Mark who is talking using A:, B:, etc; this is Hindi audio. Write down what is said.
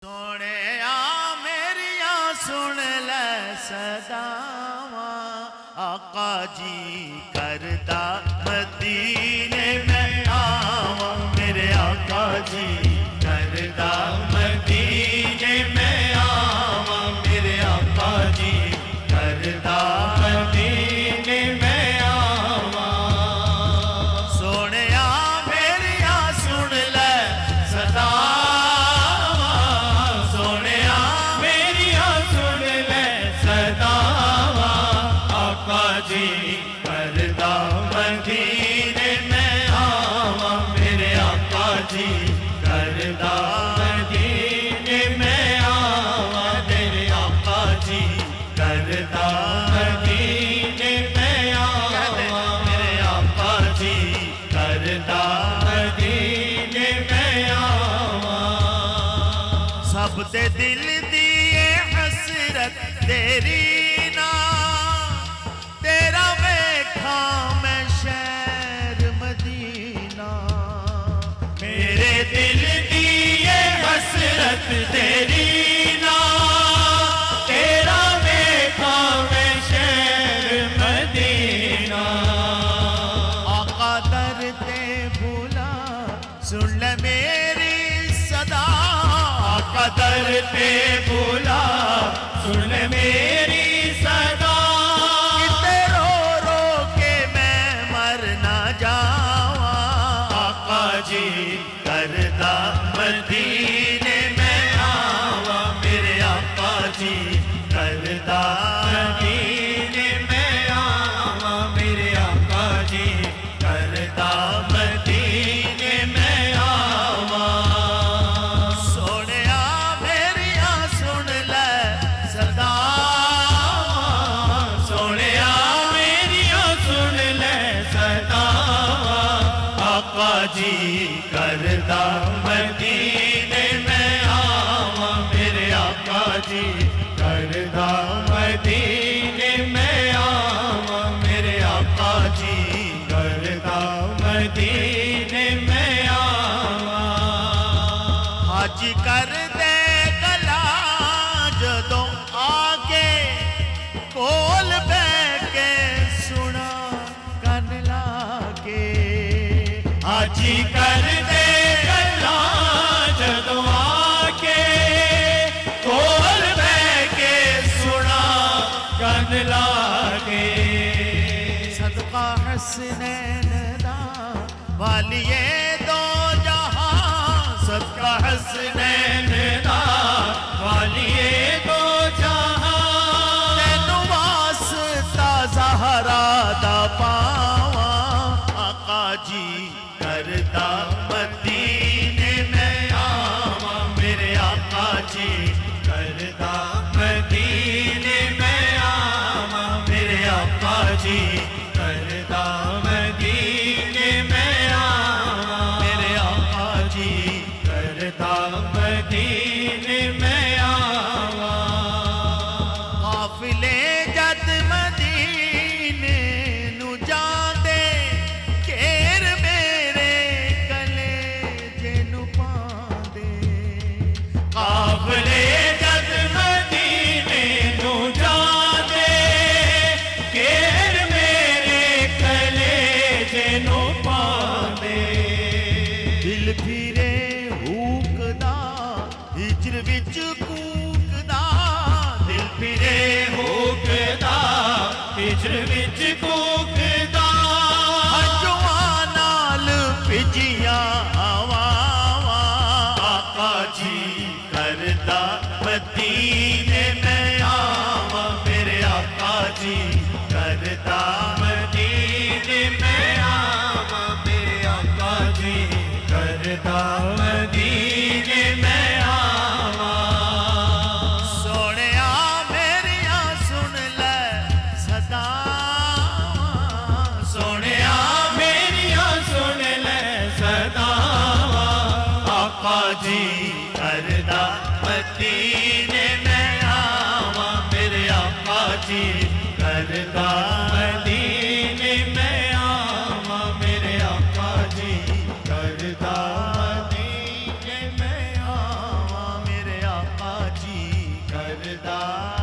A: सोने आ मेरिया सुन ले सदावा आका जी करदा मदीने में आवा मेरे आका जी करदा मदीने में आवा मेरे आका जी करदा मदीने में आवा सोने आ मेरिया सुन ले सदावा जी करदा मदीने में आवा मेरे आका जी करदा मदीने में आवा मेरे आका जी करदा मदीने में आवा मेरे आका जी करदा मदीने में आवा सब दे दिल दी हसरत तेरी ना तेरा वेखा मैं शहर मदीना मेरे दिल की ये हसरत तेरी ना तेरा वेखा मैं शहर मदीना आका दर ते भूला सुन ले मेरी सदा आका दर ते भूला सुन ले मेरी सदा जी करदा मदीने में आवा मेरे आका जी करदा मदीने में आवा मेरे आका जी करदा मदीने में आवा सोनिया मेरिया सुन ले सदा सोनिया मेरिया सुन ले सदा आका जी करदा मदीने में आवा मेरे आका जी करदा मदीने में आवा मेरे आका जी करदा मदीने में आवा हाजी कर दे गला जदों आके कोल बैठ के सुना कन लागे हाजी कर दे गला जदों आके कोल बह के सुना कन लागे सदका हसनैन दा वालिए दो जहां सदका हसनैन दा वालिए दो जहां तैनू वास्ता ज़हरा दा पावा आका जी करदा मदीने में आवा मेरे आका जी करदा मदीने में आवा मेरे आका जी करदा मदीने में आवा मेरे आका जी करदा मदीने में आवा काफिले जद मदीने नू जांदे घेर काफिले जद मदीने नू जांदे घेर मेरे कलेजे नू पांदे दिल फिरे हुकदा हिजर विच कूकदा दिल फिरे हुकदा हिजर विच कूकदा हजवां नाल भिजिया आवा आका जी करदा मदीने में आवा मेरे आका जी करदा मदीने में आवा मेरे आका जी करदा मदीने में आवा सोनिया मेरिया सुन ले सदा सोनिया मेरिया सुन ले सदा आका जी करदा मदीने में आवा मेरे आका जी करदा मदीने में आवा मेरे आका जी करदा मदीने में आवा मेरे सरदार